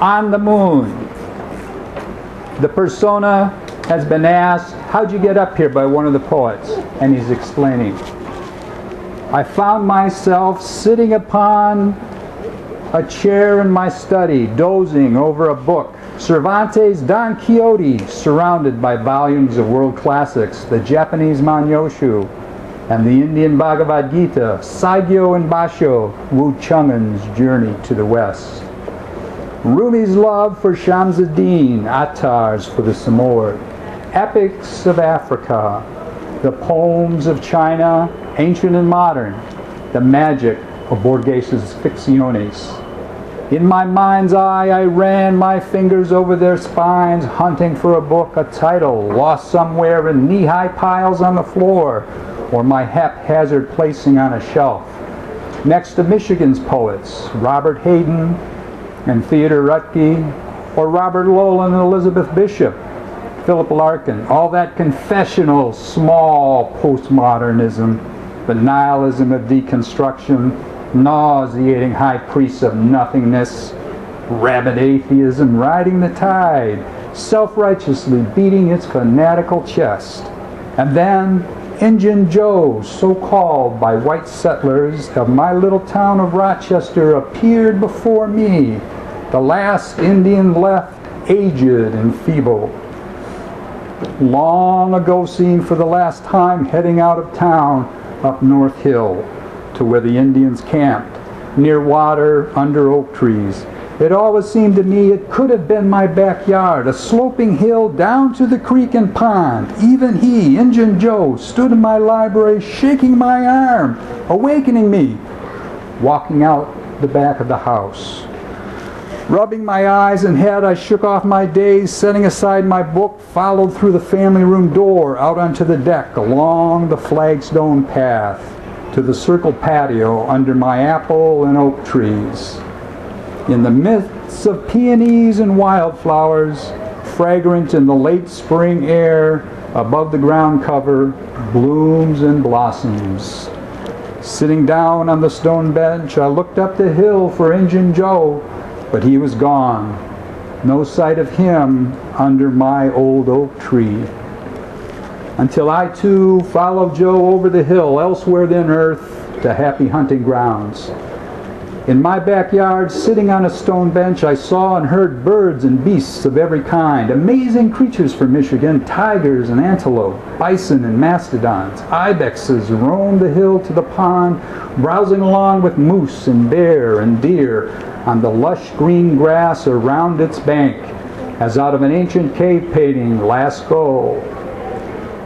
on the moon. The persona has been asked, how'd you get up here, by one of the poets? And he's explaining. I found myself sitting upon a chair in my study, dozing over a book. Cervantes' Don Quixote, surrounded by volumes of world classics, the Japanese Manyoshu, and the Indian Bhagavad Gita, Saigyo and Basho, Wu Chungan's Journey to the West. Rumi's love for Shamsuddin, Attar's for the Samoyed, epics of Africa, the poems of China, ancient and modern, the magic of Borges's Ficciones. In my mind's eye, I ran my fingers over their spines, hunting for a book, a title, lost somewhere in knee-high piles on the floor, or my haphazard placing on a shelf. Next to Michigan's poets, Robert Hayden and Theodore Rutke, or Robert Lowell and Elizabeth Bishop, Philip Larkin, all that confessional, small postmodernism, the nihilism of deconstruction, nauseating high priests of nothingness, rabid atheism riding the tide, self-righteously beating its fanatical chest. And then Injun Joe, so called by white settlers of my little town of Rochester, appeared before me, the last Indian left, aged and feeble. Long ago seen for the last time, heading out of town up North Hill to where the Indians camped, near water, under oak trees. It always seemed to me it could have been my backyard, a sloping hill down to the creek and pond. Even he, Injun Joe, stood in my library shaking my arm, awakening me, walking out the back of the house. Rubbing my eyes and head, I shook off my daze, setting aside my book, followed through the family room door, out onto the deck, along the flagstone path, to the circle patio under my apple and oak trees. In the midst of peonies and wildflowers, fragrant in the late spring air, above the ground cover, blooms and blossoms. Sitting down on the stone bench, I looked up the hill for Injun Joe, but he was gone. No sight of him under my old oak tree. Until I too followed Joe over the hill, elsewhere than earth, to happy hunting grounds. In my backyard, sitting on a stone bench, I saw and heard birds and beasts of every kind, amazing creatures from Michigan, tigers and antelope, bison and mastodons, ibexes roamed the hill to the pond, browsing along with moose and bear and deer on the lush green grass around its bank, as out of an ancient cave painting, Lascaux.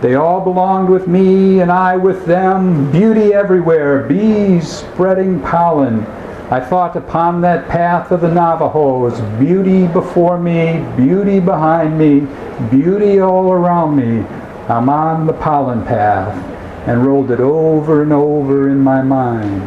They all belonged with me and I with them, beauty everywhere, bees spreading pollen. I thought upon that path of the Navajos, beauty before me, beauty behind me, beauty all around me. I'm on the pollen path, and rolled it over and over in my mind.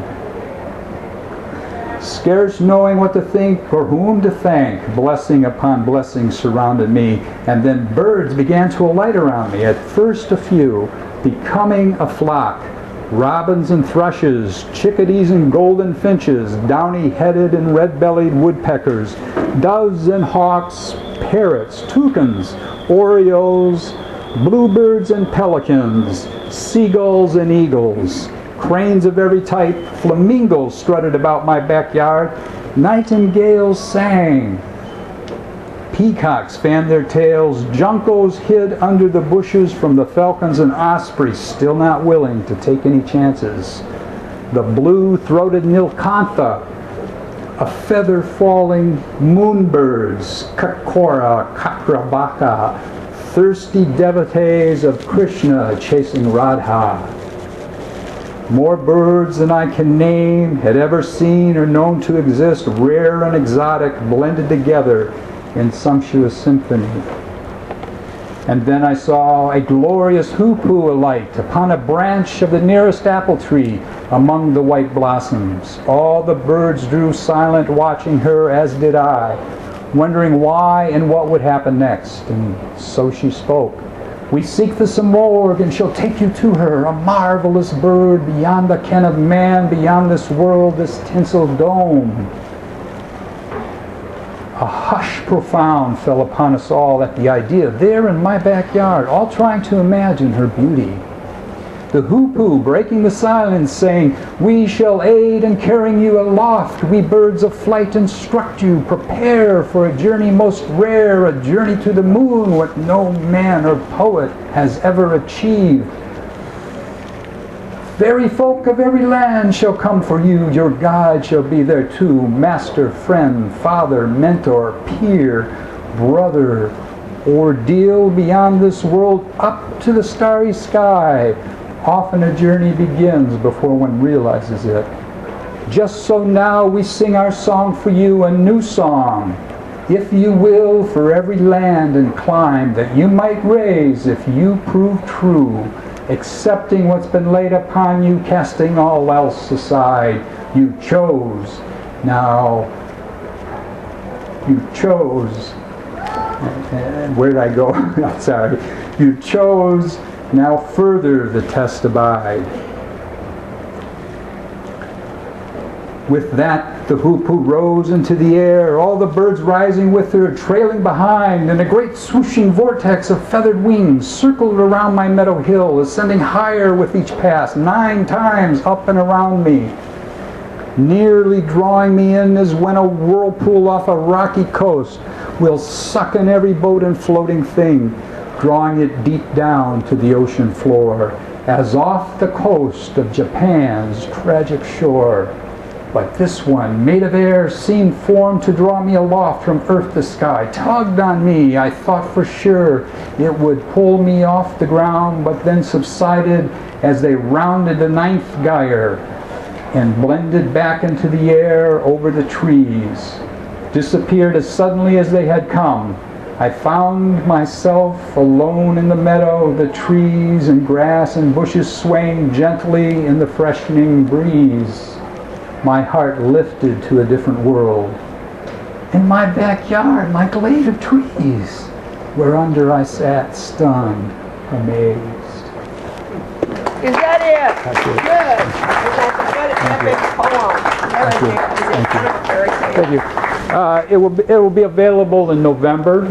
Scarce knowing what to think or whom to thank, blessing upon blessing surrounded me, and then birds began to alight around me, at first a few, becoming a flock. Robins and thrushes, chickadees and golden finches, downy-headed and red-bellied woodpeckers, doves and hawks, parrots, toucans, orioles, bluebirds and pelicans, seagulls and eagles, cranes of every type, flamingos strutted about my backyard, nightingales sang, peacocks fanned their tails, juncos hid under the bushes from the falcons and ospreys, still not willing to take any chances. The blue-throated nilkantha, a feather-falling moonbirds, kakora, kakrabaka, thirsty devotees of Krishna chasing Radha. More birds than I can name, had ever seen or known to exist, rare and exotic, blended together in sumptuous symphony. And then I saw a glorious hoopoe alight upon a branch of the nearest apple tree among the white blossoms. All the birds drew silent, watching her, as did I, wondering why and what would happen next. And so she spoke. We seek the Samoyed, and she'll take you to her, a marvelous bird beyond the ken of man, beyond this world, this tinsel dome. A hush profound fell upon us all at the idea, there in my backyard, all trying to imagine her beauty. The hoopoe breaking the silence, saying, "We shall aid in carrying you aloft. We birds of flight instruct you. Prepare for a journey most rare, a journey to the moon, what no man or poet has ever achieved. Fairy folk of every land shall come for you. Your guide shall be there too. Master, friend, father, mentor, peer, brother. Ordeal beyond this world up to the starry sky. Often a journey begins before one realizes it. Just so now we sing our song for you, a new song. If you will, for every land and clime that you might raise, if you prove true, accepting what's been laid upon you, casting all else aside. You chose. Now, you chose. And where did I go? I'm sorry. You chose. Now further the test abide. With that, the hoopoe rose into the air, all the birds rising with her, trailing behind, and a great swooshing vortex of feathered wings circled around my meadow hill, ascending higher with each pass, 9 times up and around me, nearly drawing me in as when a whirlpool off a rocky coast will suck in every boat and floating thing, drawing it deep down to the ocean floor, as off the coast of Japan's tragic shore. But this one, made of air, seemed formed to draw me aloft from earth to sky, tugged on me. I thought for sure it would pull me off the ground, but then subsided as they rounded the 9th gyre and blended back into the air over the trees, disappeared as suddenly as they had come. I found myself alone in the meadow, the trees and grass and bushes swaying gently in the freshening breeze. My heart lifted to a different world. In my backyard, my glade of trees, whereunder I sat stunned, amazed. Is that it? That's it. Good. Thank you. It will be available in November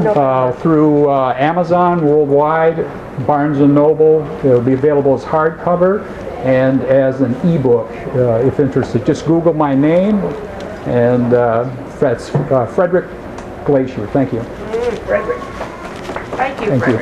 through Amazon worldwide, Barnes & Noble. It will be available as hardcover and as an ebook if interested. Just Google my name, and that's Frederick Glaysher. Thank you. Frederick. Thank you, Thank you. Frederick.